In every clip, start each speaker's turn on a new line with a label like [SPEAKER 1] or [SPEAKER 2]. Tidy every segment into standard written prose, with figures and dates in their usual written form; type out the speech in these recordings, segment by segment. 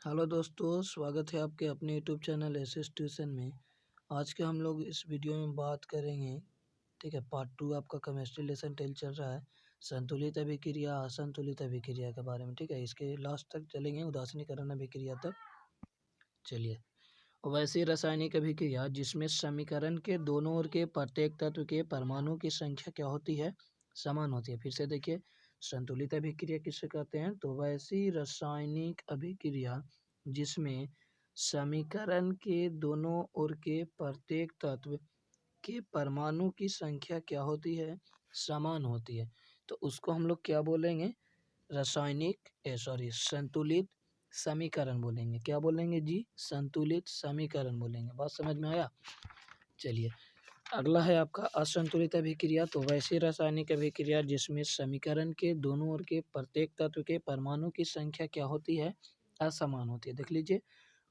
[SPEAKER 1] Hello दोस्तों, स्वागत है आपके अपने यूट्यूब चैनल एसएस ट्यूशन में। आज के हम लोग इस वीडियो में बात करेंगे, ठीक है। पार्ट 2 आपका केमिस्ट्री लेसन 10 चल रहा है, संतुलित अभिक्रिया असंतुलित अभिक्रिया के बारे में, ठीक है। इसके लास्ट तक चलेंगे, उदासीनीकरण अभिक्रिया तक। चलिए, वैसी रासायनिक अभिक्रिया जिसमें समीकरण के दोनों ओर के प्रत्येक तत्व के परमाणु की संख्या क्या होती है, समान होती है। फिर से देखिए, संतुलित अभिक्रिया किसे कहते हैं, तो वैसी रासायनिक अभिक्रिया जिसमें समीकरण के दोनों ओर के प्रत्येक तत्व के परमाणु की संख्या क्या होती है, समान होती है। तो उसको हम लोग क्या बोलेंगे, संतुलित समीकरण बोलेंगे। क्या बोलेंगे जी, संतुलित समीकरण बोलेंगे। बात समझ में आया। चलिए, अगला है आपका असंतुलित अभिक्रिया। तो वैसी रासायनिक अभिक्रिया जिसमें समीकरण के दोनों ओर के प्रत्येक तत्व के परमाणु की संख्या क्या होती है, असमान होती है। देख लीजिए,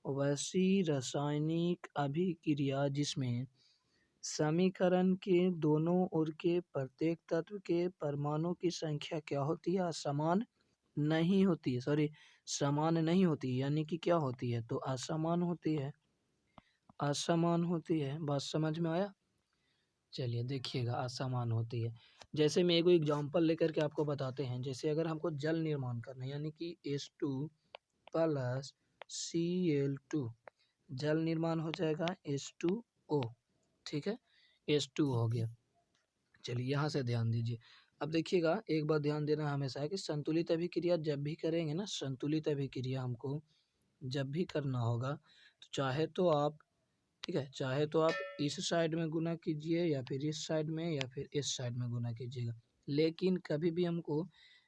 [SPEAKER 1] वैसी रासायनिक अभिक्रिया जिसमें समीकरण के दोनों ओर के प्रत्येक तत्व के परमाणु की संख्या क्या होती है, असमान नहीं होती है। समान नहीं होती, यानी कि क्या होती है, तो असमान होती है। असमान होती है। बात समझ में आया। चलिए देखिएगा, असमान होती है। जैसे मैं एक एग्जांपल लेकर के आपको बताते हैं। जैसे अगर हमको जल निर्माण करना है, यानी कि H2 प्लस Cl2, जल निर्माण हो जाएगा H2O, ठीक है। H2 हो गया। चलिए, यहाँ से ध्यान दीजिए। अब देखिएगा, एक बात ध्यान देना हमेशा है कि संतुलित अभिक्रिया जब भी करेंगे ना, संतुलित अभिक्रिया हमको जब भी करना होगा, तो चाहे तो आप, ठीक है, चाहे तो आप इस साइड में गुना कीजिए या फिर इस साइड में या फिर इस साइड में गुना कीजिएगा, लेकिन कभी भी हमको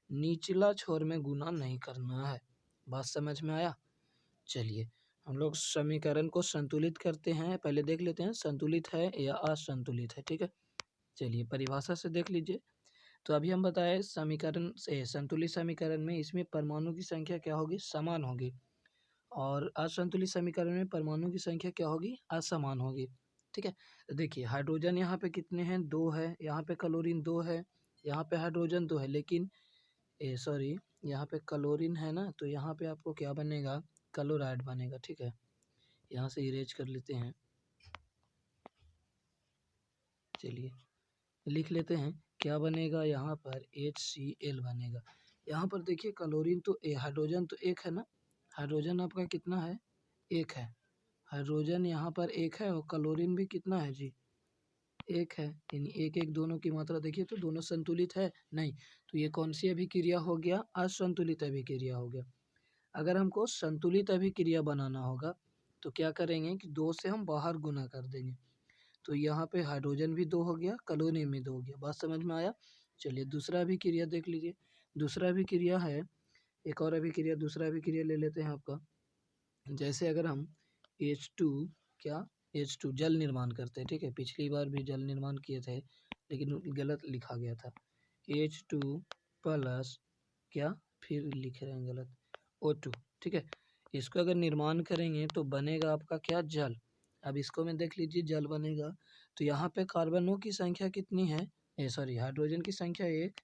[SPEAKER 1] निचला छोर में गुना नहीं करना है। बात समझ में आया। चलिए, हम लोग समीकरण को संतुलित करते हैं। पहले देख लेते हैं संतुलित है या असंतुलित है, ठीक है। चलिए, परिभाषा से देख लीजिए। तो अभी हम बताए समीकरण से, संतुलित समीकरण में इसमें परमाणु की संख्या क्या होगी, समान होगी, और असंतुलित समीकरण में परमाणु की संख्या क्या होगी, असमान होगी, ठीक है। तो देखिए, हाइड्रोजन यहाँ पे कितने हैं, 2 है। यहाँ पे क्लोरीन 2 है। यहाँ पे हाइड्रोजन 2 है, लेकिन यहाँ पे क्लोरीन है ना, तो यहाँ पे आपको क्या बनेगा, क्लोराइड बनेगा, ठीक है। यहाँ से इरेज कर लेते हैं। चलिए, लिख लेते हैं, क्या बनेगा, यहाँ पर HCl बनेगा। यहाँ पर देखिए, क्लोरीन तो हाइड्रोजन तो 1 है ना, हाइड्रोजन आपका कितना है, 1 है। हाइड्रोजन यहाँ पर 1 है और क्लोरीन भी कितना है जी, 1 है। यानी 1 1 दोनों की मात्रा देखिए, तो दोनों संतुलित है नहीं। तो ये कौन सी अभिक्रिया हो गया, असंतुलित अभिक्रिया हो गया। अगर हमको संतुलित अभिक्रिया बनाना होगा तो क्या करेंगे कि 2 से हम बाहर गुना कर देंगे। तो यहाँ पे हाइड्रोजन भी 2 हो गया, क्लोरीन भी 2 हो गया। बात समझ में आया। चलिए, दूसरा अभिक्रिया देख लीजिए। दूसरा अभिक्रिया है, एक और अभिक्रिया, दूसरा अभिक्रिया ले लेते हैं आपका। जैसे अगर हम H2 क्या, H2 जल निर्माण करते हैं, ठीक है। पिछली बार भी जल निर्माण किए थे, लेकिन गलत लिखा गया था। H2 प्लस क्या, फिर लिख रहे हैं गलत, O2, ठीक है। इसको अगर निर्माण करेंगे तो बनेगा आपका क्या, जल। अब इसको में देख लीजिए, जल बनेगा। तो यहाँ पे कार्बनों की संख्या कितनी है, हाइड्रोजन की संख्या 1,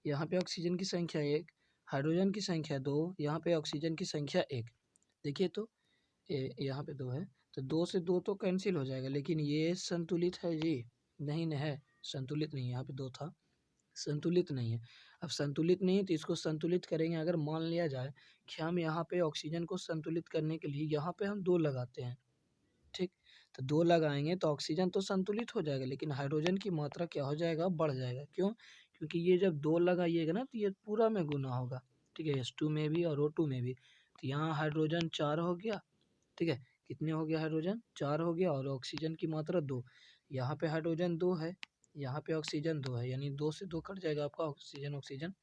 [SPEAKER 1] यहाँ पे ऑक्सीजन की संख्या 1, हाइड्रोजन की संख्या 2, यहाँ पे ऑक्सीजन की संख्या 1। देखिए, तो यहाँ पे 2 है, तो 2 से 2 तो कैंसिल हो जाएगा, लेकिन ये संतुलित है जी, नहीं न है, संतुलित नहीं है। यहाँ पे 2 था, संतुलित नहीं है। अब संतुलित नहीं है तो इसको संतुलित करेंगे। अगर मान लिया जाए कि हम यहाँ पे ऑक्सीजन को संतुलित करने के लिए यहाँ पे हम 2 लगाते हैं, ठीक। तो 2 लगाएंगे तो ऑक्सीजन तो संतुलित हो जाएगा, लेकिन हाइड्रोजन की मात्रा क्या हो जाएगा, बढ़ जाएगा। क्यों, क्योंकि ये जब 2 लगाइएगा ना, तो ये पूरा में गुना होगा, ठीक है। H2 में भी और O2 में भी। तो यहाँ हाइड्रोजन 4 हो गया, ठीक है। कितने हो गया, हाइड्रोजन 4 हो गया, और ऑक्सीजन की मात्रा 2। यहाँ पे हाइड्रोजन 2 है, यहाँ पे ऑक्सीजन 2 है, यानी 2 से 2 कट जाएगा आपका, ऑक्सीजन ऑक्सीजन।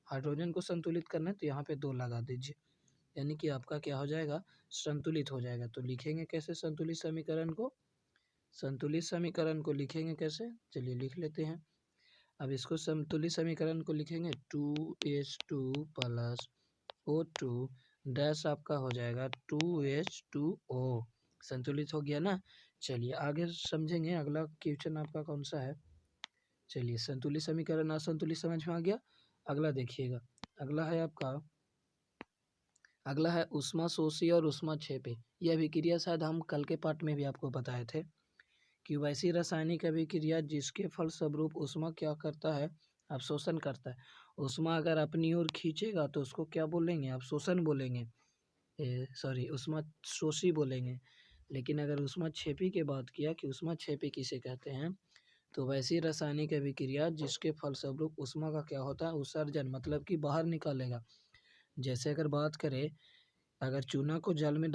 [SPEAKER 1] हाइड्रोजन को संतुलित करना है तो यहाँ पे 2 लगा दीजिए, यानी कि आपका क्या हो जाएगा, संतुलित हो जाएगा। तो लिखेंगे कैसे संतुलित समीकरण को, संतुलित समीकरण को लिखेंगे कैसे, चलिए लिख लेते हैं। अब इसको संतुलित समीकरण को लिखेंगे, 2H2 प्लस O2 डैश आपका हो जाएगा 2H2O। संतुलित हो गया ना। चलिए, आगे समझेंगे। अगला क्वेश्चन आपका कौन सा है। चलिए, संतुलित समीकरण असंतुलित समझ में आ गया। अगला देखिएगा, अगला है आपका अगला है ऊष्माशोषी और ऊष्माक्षेपी। यह अभिक्रिया शायद हम कल के पाठ में भी आपको बताए थे कि वैसी रासायनिक अभिक्रिया जिसके फलस्वरूप ऊष्मा क्या करता है, अवशोषण करता है। ऊष्मा अगर अपनी ओर खींचेगा तो उसको क्या बोलेंगे, अवशोषण बोलेंगे, सॉरी ऊष्माशोषी बोलेंगे। लेकिन अगर ऊष्माक्षेपी की बात किया कि ऊष्माक्षेपी किसे कहते हैं, तो वैसी रासायनिक अभिक्रिया जिसके फलस्वरूप ऊष्मा का क्या होता है, उत्सर्जन, मतलब कि बाहर निकालेगा। जैसे अगर बात करें, अगर चूना को जल में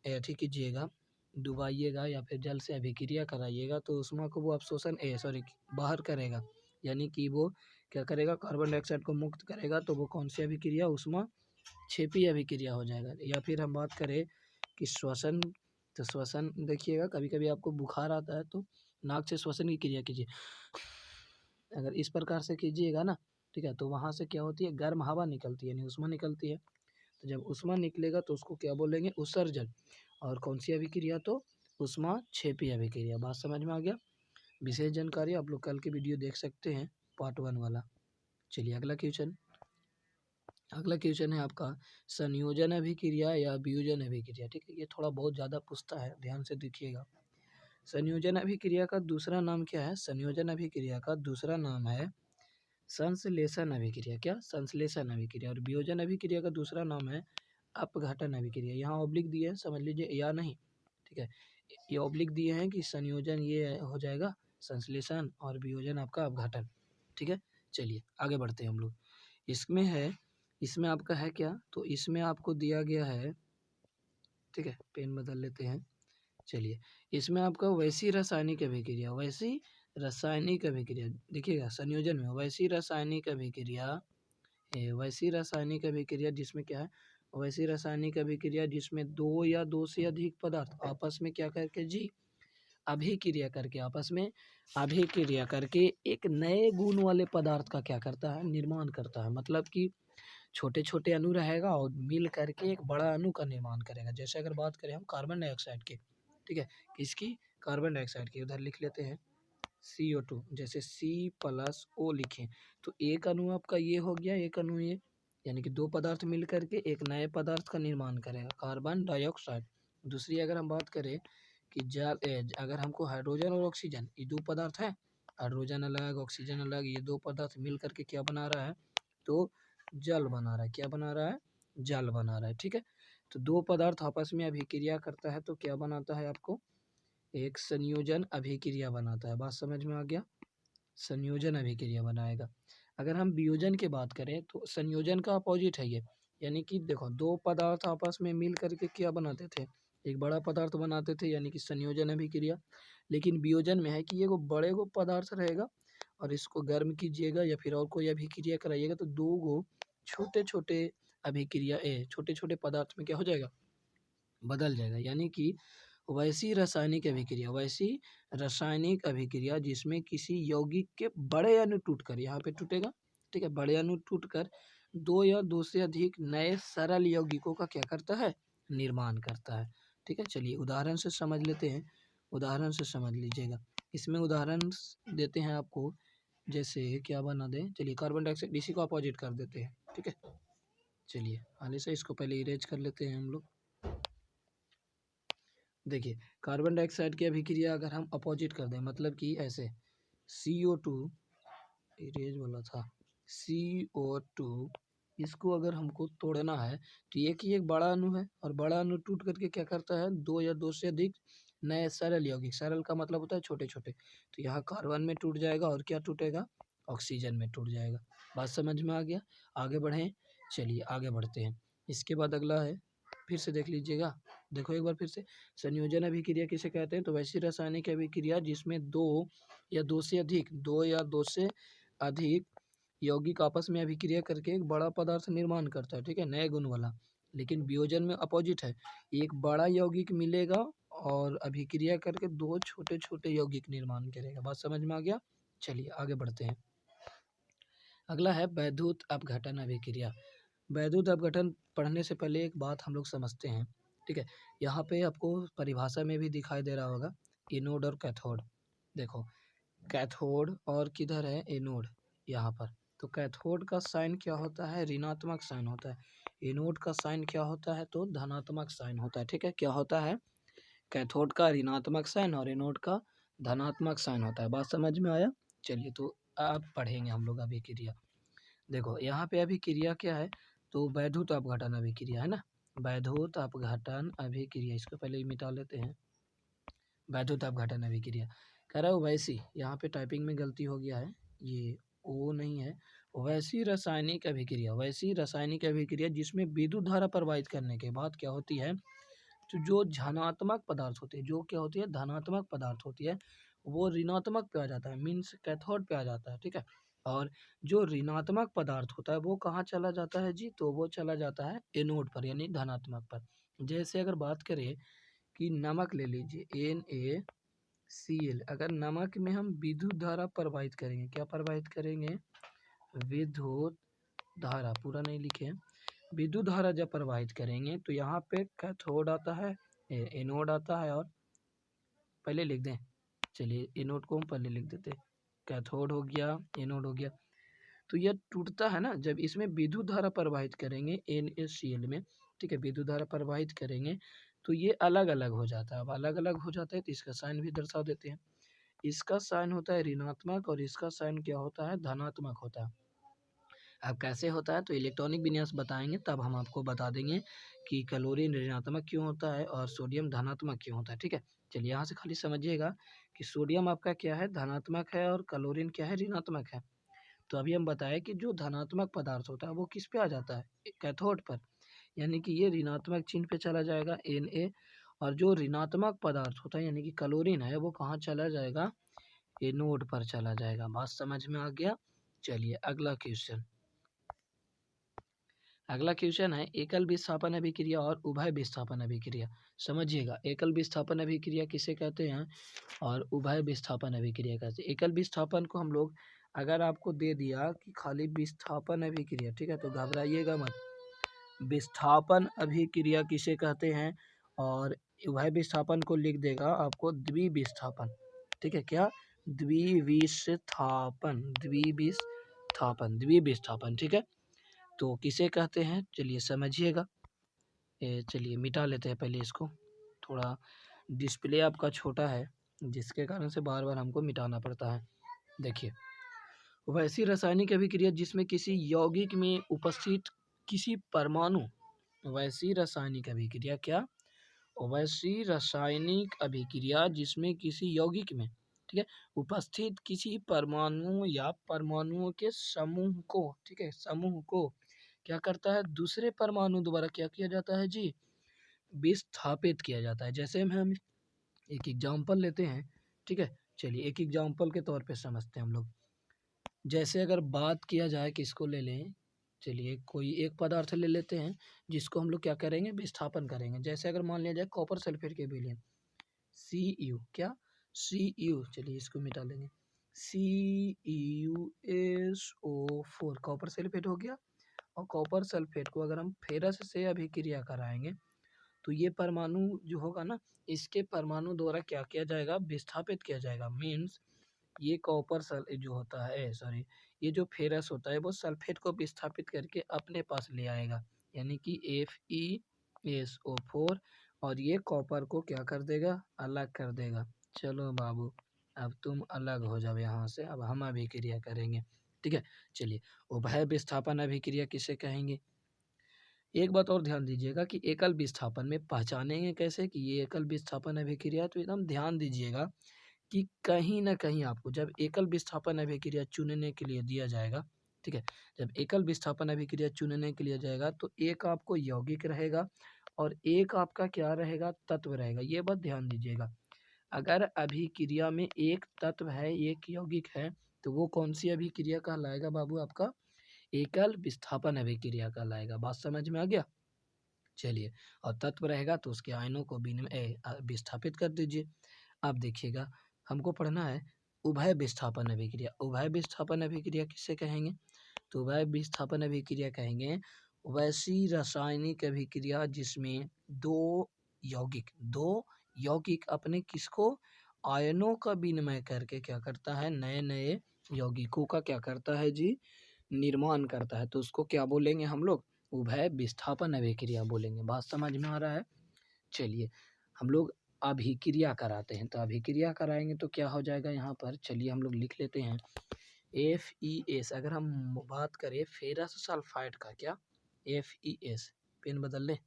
[SPEAKER 1] ऐठी कीजिएगा, डुबाइएगा या फिर जल से अभिक्रिया कराइएगा तो ऊष्मा को वो अवशोषण सॉरी बाहर करेगा, यानी कि वो क्या करेगा, कार्बन डाइऑक्साइड को मुक्त करेगा। तो वो कौन सी अभिक्रिया, ऊष्मा क्षेपी अभिक्रिया हो जाएगा। या फिर हम बात करें कि श्वसन, तो श्वसन देखिएगा, कभी कभी आपको बुखार आता है तो नाक से श्वसन की क्रिया कीजिए। अगर इस प्रकार से कीजिएगा ना, ठीक है, तो वहाँ से क्या होती है, गर्म हवा निकलती है, यानी ऊष्मा निकलती है। तो जब ऊष्मा निकलेगा तो उसको क्या बोलेंगे, उत्सर्जन। और कौन सी अभिक्रिया, तो ऊष्मा क्षेपी अभिक्रिया। बात समझ में आ गया। विशेष जानकारी आप लोग कल के वीडियो देख सकते हैं, पार्ट 1 वाला। चलिए अगला क्वेश्चन है आपका संयोजन अभिक्रिया या वियोजन अभिक्रिया। ठीक है, ये थोड़ा बहुत ज़्यादा पूछता है, ध्यान से देखिएगा। संयोजन अभिक्रिया का दूसरा नाम क्या है, संयोजन अभिक्रिया का दूसरा नाम है संश्लेषण अभिक्रिया। क्या, संश्लेषण अभिक्रिया। और वियोजन अभिक्रिया का दूसरा नाम है अपघटन अभिक्रिया। यहाँ ऑब्लिक दिए हैं, समझ लीजिए या नहीं, ठीक है। ये ऑब्लिक दिए हैं कि संयोजन ये हो जाएगा संश्लेषण और वियोजन आपका अपघटन। ठीक है, चलिए आगे बढ़ते हैं हम लोग। इसमें आपका है क्या, तो इसमें आपको दिया गया है, ठीक है, पेन बदल लेते हैं। चलिए, इसमें आपका वैसी रासायनिक अभिक्रिया, वैसी रासायनिक अभिक्रिया देखिएगा, संयोजन में वैसी रासायनिक अभिक्रिया, वैसी रासायनिक अभिक्रिया जिसमें क्या है, वैसी रासायनिक अभिक्रिया जिसमें दो या दो से अधिक पदार्थ आपस में क्या करके जी, अभिक्रिया करके, आपस में अभिक्रिया करके एक नए गुण वाले पदार्थ का क्या करता है, निर्माण करता है। मतलब कि छोटे छोटे अणु रहेगा और मिल करके एक बड़ा अणु का निर्माण करेगा। जैसे अगर बात करें हम कार्बन डाइऑक्साइड की, ठीक है, किसकी, कार्बन डाइऑक्साइड की। उधर लिख लेते हैं CO2, जैसे C+O लिखें तो एक अणु आपका ये हो गया, एक अणु ये, यानी कि दो पदार्थ मिल करके एक नए पदार्थ का निर्माण करेगा, कार्बन डाइऑक्साइड। दूसरी अगर हम बात करें कि अगर हमको हाइड्रोजन और ऑक्सीजन, ये दो पदार्थ है, हाइड्रोजन अलग ऑक्सीजन अलग, ये दो पदार्थ मिल करके क्या बना रहा है, तो जल बना रहा है। क्या बना रहा है, जल बना रहा है। ठीक है, तो दो पदार्थ आपस में अभिक्रिया करता है तो क्या बनाता है, आपको एक संयोजन अभिक्रिया बनाता है। बात समझ में आ गया, संयोजन अभिक्रिया बनाएगा। अगर हम वियोजन की बात करें तो संयोजन का अपोजिट है ये, यानी कि देखो दो पदार्थ आपस में मिल करके क्या बनाते थे, एक बड़ा पदार्थ बनाते थे, यानी कि संयोजन अभिक्रिया। लेकिन वियोजन में है कि ये बड़े को पदार्थ रहेगा और इसको गर्म कीजिएगा या फिर और कोई अभिक्रिया कराइएगा तो दो गो छोटे छोटे अभिक्रिया छोटे छोटे पदार्थ में क्या हो जाएगा, बदल जाएगा। यानी कि वैसी रासायनिक अभिक्रिया, वैसी रासायनिक अभिक्रिया जिसमें किसी यौगिक के बड़े अणु टूटकर, यहाँ पे टूटेगा, ठीक है, बड़े अणु टूटकर दो या दो से अधिक नए सरल यौगिकों का क्या करता है, निर्माण करता है। ठीक है, चलिए उदाहरण से समझ लेते हैं, उदाहरण से समझ लीजिएगा। इसमें उदाहरण देते हैं आपको, जैसे क्या बना दें, चलिए कार्बन डाइऑक्साइड, इसी को अपोजिट कर देते हैं। ठीक है, चलिए हाल से इसको पहले इरेज कर लेते हैं हम लोग। देखिए कार्बन डाइऑक्साइड की अभिक्रिया अगर हम अपोजिट कर दें, मतलब कि ऐसे CO2, इरेज वाला था, CO2, इसको अगर हमको तोड़ना है तो एक ही एक बड़ा अणु है और बड़ा अणु टूट करके क्या करता है, दो या दो से अधिक नए सरल यौगिक, सरल का मतलब होता है छोटे छोटे, तो यहाँ कार्बन में टूट जाएगा और क्या टूटेगा, ऑक्सीजन में टूट जाएगा। बात समझ में आ गया, आगे बढ़ें, चलिए आगे बढ़ते हैं। इसके बाद अगला है, फिर से देख लीजिएगा, देखो एक बार फिर से, संयोजन अभिक्रिया किसे कहते हैं, तो वैसी रासायनिक अभिक्रिया जिसमें दो या दो से अधिक यौगिक आपस में अभिक्रिया करके एक बड़ा पदार्थ निर्माण करता है। ठीक है, नए गुण वाला। लेकिन वियोजन में अपोजिट है, एक बड़ा यौगिक मिलेगा और अभिक्रिया करके दो छोटे छोटे यौगिक निर्माण करेगा। बात समझ में आ गया, चलिए आगे बढ़ते हैं। अगला है वैद्युत अपघटन अभिक्रिया। वैद्युत अपघटन पढ़ने से पहले एक बात हम लोग समझते हैं। ठीक है, यहाँ पे आपको परिभाषा में भी दिखाई दे रहा होगा एनोड और कैथोड। देखो कैथोड और किधर है, एनोड, यहाँ पर। तो कैथोड का साइन क्या होता है, ऋणात्मक साइन होता है, एनोड का साइन क्या होता है, तो धनात्मक साइन होता है। ठीक है, क्या होता है, कैथोड का ऋणात्मक साइन और एनोड का धनात्मक साइन होता है। बात समझ में आया। चलिए, तो अब पढ़ेंगे हम लोग अभिक्रिया। देखो यहाँ पे अभिक्रिया क्या है, तो वैद्युत अपघटन अभिक्रिया है ना, वैद्युत अपघटन अभिक्रिया। इसको पहले ही मिटा लेते हैं। वैद्युत अपघटन अभिक्रिया कह रहा है वैसी, यहाँ पे टाइपिंग में गलती हो गया है, ये ओ नहीं है। वैसी रासायनिक अभिक्रिया, वैसी रासायनिक अभिक्रिया जिसमें विद्युत धारा प्रवाहित करने के बाद क्या होती है, तो जो धनात्मक पदार्थ होते हैं, जो क्या होती है, धनात्मक पदार्थ होती है, वो ऋणात्मक पे आ जाता है, मीन्स कैथोड पे आ जाता है। ठीक है, और जो ऋणात्मक पदार्थ होता है वो कहाँ चला जाता है जी, तो वो चला जाता है एनोड पर, यानी धनात्मक पर। जैसे अगर बात करें कि नमक ले लीजिए, NaCl, अगर नमक में हम विद्युत धारा प्रवाहित करेंगे, क्या प्रवाहित करेंगे, विद्युत धारा, पूरा नहीं लिखे हैं, विद्युत धारा जब प्रवाहित करेंगे तो यहाँ पे कैथोड आता है, एनोड आता है, और पहले लिख दें, चलिए एनोड को हम पहले लिख देते, कैथोड हो गया, एनोड हो गया। तो यह टूटता है ना, जब इसमें विद्युत धारा प्रवाहित करेंगे NaCl में, ठीक है, विद्युत धारा प्रवाहित करेंगे तो ये अलग अलग हो जाता है। अब अलग अलग हो जाता है तो इसका साइन भी दर्शा देते हैं। इसका साइन होता है ऋणात्मक और इसका साइन क्या होता है, धनात्मक होता है। अब कैसे होता है, तो इलेक्ट्रॉनिक विन्यास बताएंगे तब हम आपको बता देंगे कि क्लोरीन ऋणात्मक क्यों होता है और सोडियम धनात्मक क्यों होता है। ठीक है, चलिए यहाँ से खाली समझिएगा कि सोडियम आपका क्या है, धनात्मक है, और क्लोरीन क्या है, ऋणात्मक है। तो अभी हम बताएं कि जो धनात्मक पदार्थ होता है वो किस पे आ जाता है, कैथोड पर, यानी कि ये ऋणात्मक चिन्ह पे चला जाएगा Na, और जो ऋणात्मक पदार्थ होता है यानी कि क्लोरीन है वो कहाँ चला जाएगा, एनोड पर चला जाएगा। बात समझ में आ गया। चलिए अगला क्वेश्चन, अगला क्वेश्चन है एकल विस्थापन अभिक्रिया और उभय विस्थापन अभिक्रिया। समझिएगा, एकल विस्थापन अभिक्रिया किसे कहते हैं और उभय विस्थापन अभिक्रिया कहते हैं। एकल विस्थापन को हम लोग, अगर आपको दे दिया कि खाली विस्थापन अभिक्रिया, ठीक है, तो घबराइएगा मत, विस्थापन अभिक्रिया किसे कहते हैं, और उभय विस्थापन को लिख देगा आपको द्विविस्थापन। ठीक है, क्या, द्विविस्थापन, द्विविस्थापन, द्विविस्थापन। ठीक है, तो किसे कहते हैं, चलिए समझिएगा। चलिए मिटा लेते हैं पहले इसको, थोड़ा डिस्प्ले आपका छोटा है जिसके कारण से बार बार हमको मिटाना पड़ता है। देखिए, वैसी रासायनिक अभिक्रिया जिसमें किसी यौगिक में उपस्थित किसी परमाणु, वैसी रासायनिक अभिक्रिया क्या, वैसी रासायनिक अभिक्रिया जिसमें किसी यौगिक में, ठीक है, उपस्थित किसी परमाणु या परमाणुओं के समूह को, ठीक है, समूह को क्या करता है, दूसरे परमाणु द्वारा क्या किया जाता है जी, विस्थापित किया जाता है। जैसे हम एक एग्जाम्पल लेते हैं, ठीक है, चलिए एक एग्जाम्पल के तौर पे समझते हैं हम लोग। जैसे अगर बात किया जाए, किसको ले लें, चलिए कोई एक पदार्थ ले लेते हैं जिसको हम लोग क्या करेंगे, विस्थापन करेंगे। जैसे अगर मान लिया जाए कॉपर सल्फेट के विलयन, Cu, क्या, Cu, चलिए इसको मिटा लेंगे, CuSO4 कॉपर सल्फेट हो गया। और कॉपर सल्फेट को अगर हम फेरस से अभिक्रिया कराएंगे तो ये परमाणु जो होगा ना, इसके परमाणु द्वारा क्या किया जाएगा, विस्थापित किया जाएगा। मीन्स ये कॉपर सल जो होता है, सॉरी, ये जो फेरस होता है वो सल्फेट को विस्थापित करके अपने पास ले आएगा, यानी कि FeSO4, और ये कॉपर को क्या कर देगा, अलग कर देगा। चलो बाबू, अब तुम अलग हो जाओ यहाँ से, अब हम अभिक्रिया करेंगे। ठीक है, चलिए उभय विस्थापन अभिक्रिया किसे कहेंगे। एक बात और ध्यान दीजिएगा कि एकल विस्थापन में पहचानेंगे कैसे कि ये एकल विस्थापन अभिक्रिया है, तो एकदम ध्यान दीजिएगा कि कहीं ना कहीं आपको जब एकल विस्थापन अभिक्रिया चुनने के लिए दिया जाएगा, ठीक है, जब एकल विस्थापन अभिक्रिया चुनने के लिए जाएगा तो एक आपको यौगिक रहेगा और एक आपका क्या रहेगा, तत्व रहेगा। ये बात ध्यान दीजिएगा, अगर अभिक्रिया में एक तत्व है, एक यौगिक है, तो वो कौन सी अभिक्रिया कहलाएगा बाबू, आपका एकल विस्थापन अभिक्रिया कहलाएगा। बात समझ में आ गया। चलिए, और तत्व रहेगा तो उसके आयनों को विस्थापित कर दीजिए। अब देखिएगा, हमको पढ़ना है उभय विस्थापन अभिक्रिया। उभय विस्थापन अभिक्रिया किसे कहेंगे, तो उभय विस्थापन अभिक्रिया कहेंगे वैसी रासायनिक अभिक्रिया जिसमें दो यौगिक अपने किसको, आयनों का विनिमय करके क्या करता है, नए नए यौगिकों का क्या करता है जी, निर्माण करता है। तो उसको क्या बोलेंगे हम लोग, उभय विस्थापन अभिक्रिया बोलेंगे। बात समझ में आ रहा है? चलिए हम लोग अभिक्रिया कराते हैं, तो अभिक्रिया कराएंगे तो क्या हो जाएगा यहाँ पर, चलिए हम लोग लिख लेते हैं FeS। अगर हम बात करें फेरस सल्फाइड का, क्या FeS, पेन बदल ले,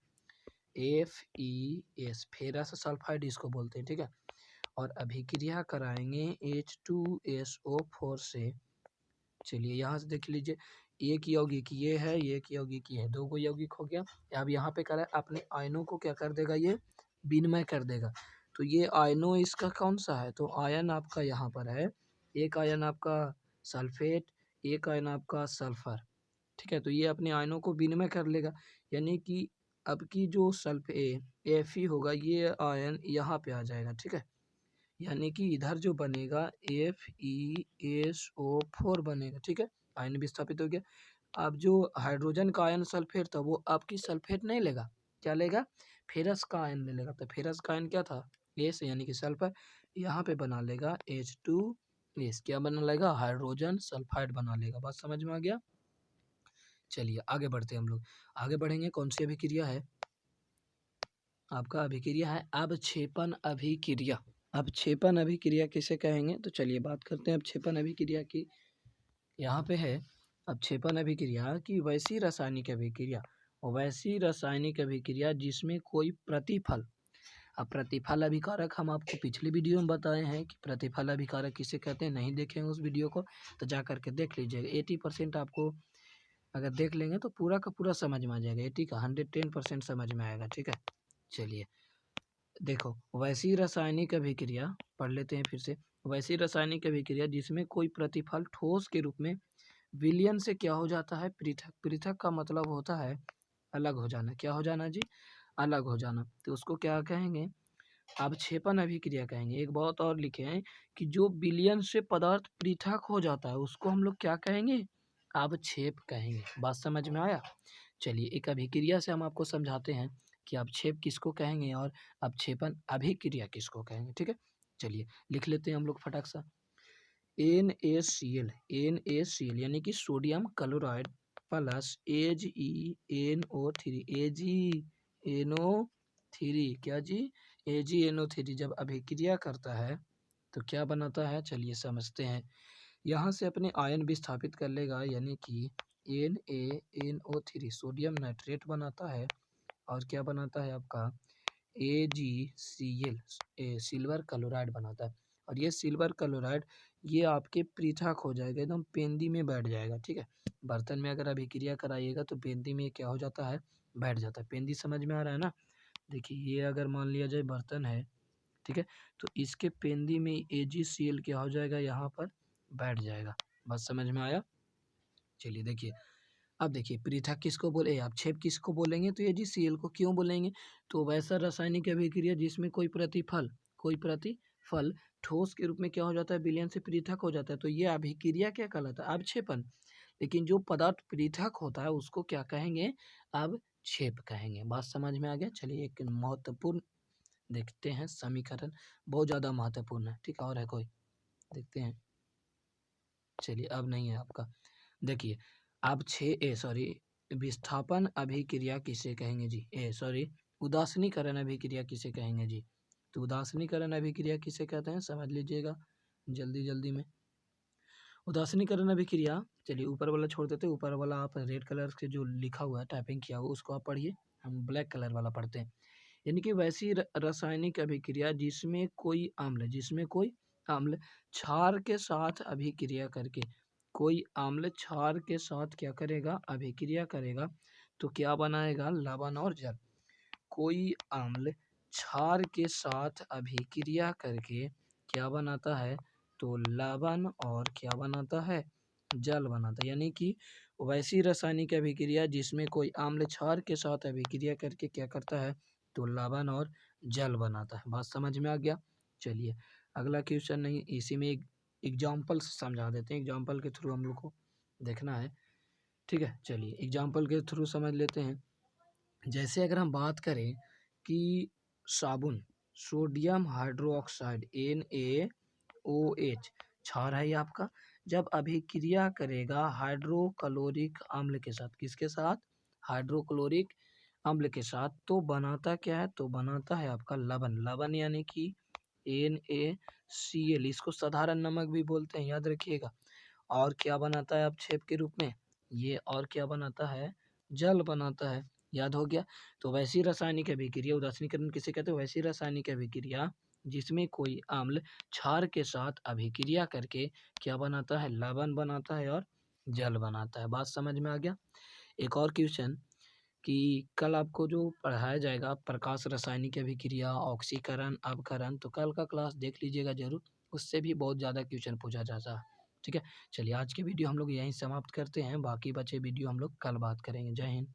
[SPEAKER 1] FeS फेरस सल्फाइड इसको बोलते हैं, ठीक है। और अभिक्रिया कराएंगे H2SO4 से। चलिए यहाँ से देख लीजिए, एक यौगिक ये है, एक यौगिक ये है, दो को यौगिक हो गया। अब यहाँ पे करा अपने आयनों को क्या कर देगा, ये विनिमय कर देगा। तो ये आयनों इसका कौन सा है, तो आयन आपका यहाँ पर है, एक आयन आपका सल्फेट, एक आयन आपका सल्फर, ठीक है। तो ये अपने आयनों को विनिमय कर लेगा, यानी कि अब की जो Fe होगा ये आयन यहाँ पे आ जाएगा, ठीक है। यानी कि इधर जो बनेगा FeSO4 बनेगा, ठीक है। आयन विस्थापित हो गया। अब जो हाइड्रोजन का आयन सल्फेट था वो आपकी सल्फेट नहीं लेगा, क्या लेगा, फेरस का आयन ले लेगा। तो फेरस का आयन क्या था, एस यानी कि सल्फर, यहाँ पे बना लेगा H2S, क्या बना लेगा, हाइड्रोजन सल्फाइड बना लेगा। बात समझ में आ गया? चलिए आगे बढ़ते हैं हम लोग। आगे बढ़ेंगे, कौन सी अभिक्रिया है आपका, अभिक्रिया है अवक्षेपण अभिक्रिया। अवक्षेपण अभिक्रिया किसे कहेंगे, तो चलिए बात करते हैं अवक्षेपण अभिक्रिया की। यहाँ पे है अवक्षेपण अभिक्रिया की वैसी रासायनिक अभिक्रिया, वैसी रासायनिक अभिक्रिया जिसमें कोई प्रतिफल। अब प्रतिफल अभिकारक हम आपको पिछली वीडियो में बताए हैं कि प्रतिफल अभिकारक किसे कहते हैं, नहीं देखेंगे उस वीडियो को तो जा करके देख लीजिएगा। 80% आपको अगर देख लेंगे तो पूरा का पूरा समझ में आ जाएगा, 80 का 110% समझ में आएगा, ठीक है। चलिए देखो, वैसी रासायनिक अभिक्रिया पढ़ लेते हैं फिर से। वैसी रासायनिक अभिक्रिया जिसमें कोई प्रतिफल ठोस के रूप में विलयन से क्या हो जाता है, पृथक। पृथक का मतलब होता है अलग हो जाना, क्या हो जाना जी, अलग हो जाना। तो उसको क्या कहेंगे, अवक्षेपण अभिक्रिया कहेंगे। एक बात और लिखे हैं कि जो विलयन से पदार्थ पृथक हो जाता है उसको हम लोग क्या कहेंगे, अवक्षेप कहेंगे। बात समझ में आया? चलिए एक अभिक्रिया से हम आपको समझाते हैं कि अवक्षेप किसको कहेंगे और अवक्षेपण अभिक्रिया किसको कहेंगे, ठीक है। चलिए लिख लेते हैं हम लोग फटाक सा, NaCl, NaCl यानी कि sodium chloride plus AgNO3, AgNO3, क्या जी, AgNO3 जब अभिक्रिया करता है तो क्या बनाता है, चलिए समझते हैं। यहाँ से अपने आयन विस्थापित कर लेगा, यानी कि NaNO3 सोडियम नाइट्रेट बनाता है, और क्या बनाता है आपका AgCl सिल्वर क्लोराइड बनाता है। और ये सिल्वर क्लोराइड ये आपके पृथक हो जाएगा, एकदम पेंदी में बैठ जाएगा, ठीक है। बर्तन में अगर अभिक्रिया कराइएगा तो पेंदी में क्या हो जाता है, बैठ जाता है। पेंदी समझ में आ रहा है ना? देखिए ये अगर मान लिया जाए बर्तन है, ठीक है, तो इसके पेंदी में AgCl क्या हो जाएगा, यहाँ पर बैठ जाएगा। बस समझ में आया? चलिए देखिए, अब देखिए पृथक किसको बोले, अवक्षेप किसको बोलेंगे, तो AgCl को क्यों बोलेंगे, तो वैसा रासायनिक अभिक्रिया जिसमें कोई प्रतिफल ठोस के रूप में क्या हो जाता है, विलयन से पृथक हो जाता है, तो ये अभिक्रिया क्या कहलाता है, अवक्षेपण। लेकिन जो पदार्थ पृथक होता है उसको क्या कहेंगे, अवक्षेप कहेंगे। बात समझ में आ गया? चलिए एक महत्वपूर्ण देखते हैं समीकरण, बहुत ज़्यादा महत्वपूर्ण है, ठीक है। और है कोई, देखते हैं। चलिए अब नहीं है आपका, देखिए अब विस्थापन अभिक्रिया किसे कहेंगे जी, उदासीनीकरण अभिक्रिया किसे कहेंगे जी, तो उदासीनीकरण अभिक्रिया किसे कहते हैं समझ लीजिएगा जल्दी जल्दी में। उदासीनीकरण अभिक्रिया, चलिए ऊपर वाला छोड़ देते हैं, ऊपर वाला आप रेड कलर से जो लिखा हुआ है टाइपिंग किया हुआ उसको आप पढ़िए, हम ब्लैक कलर वाला पढ़ते हैं। यानी कि वैसी रासायनिक अभिक्रिया जिसमें कोई अम्ल क्षार के साथ अभिक्रिया करके, कोई अम्ल क्षार के साथ क्या करेगा, अभिक्रिया करेगा, तो क्या बनाएगा, लवण और जल। कोई अम्ल क्षार के साथ अभिक्रिया करके क्या बनाता है, तो लवण और क्या बनाता है, जल बनाता है। यानी कि वैसी रासायनिक अभिक्रिया जिसमें कोई अम्ल क्षार के साथ अभिक्रिया करके क्या करता है, तो लवण और जल बनाता है। बात समझ में आ गया? चलिए अगला क्वेश्चन, नहीं इसी में एक एग्जाम्पल समझा देते हैं, एग्जाम्पल के थ्रू हम लोग को देखना है, ठीक है। चलिए एग्जाम्पल के थ्रू समझ लेते हैं। जैसे अगर हम बात करें कि साबुन, सोडियम हाइड्रोक्साइड NaOH क्षार है ये आपका, जब अभिक्रिया करेगा हाइड्रोक्लोरिक अम्ल के साथ, किसके साथ, हाइड्रोक्लोरिक अम्ल के साथ, तो बनाता क्या है, तो बनाता है आपका लवण। लवण यानी कि NaCl, इसको साधारण नमक भी बोलते हैं, याद रखिएगा। और क्या बनाता है अपक्षेप के रूप में, ये और क्या बनाता है, जल बनाता है, याद हो गया। तो वैसी रासायनिक अभिक्रिया, उदासीनीकरण किसे कहते हैं, वैसी रासायनिक अभिक्रिया जिसमें कोई अम्ल क्षार के साथ अभिक्रिया करके क्या बनाता है, लवण बनाता है और जल बनाता है। बात समझ में आ गया। एक और क्वेश्चन कि कल आपको जो पढ़ाया जाएगा प्रकाश रासायनिक अभिक्रिया, ऑक्सीकरण, अवकरण, तो कल का क्लास देख लीजिएगा जरूर, उससे भी बहुत ज़्यादा क्वेश्चन पूछा जाता है। ठीक है, चलिए आज के वीडियो हम लोग यहीं समाप्त करते हैं, बाकी बचे वीडियो हम लोग कल बात करेंगे। जय हिंद।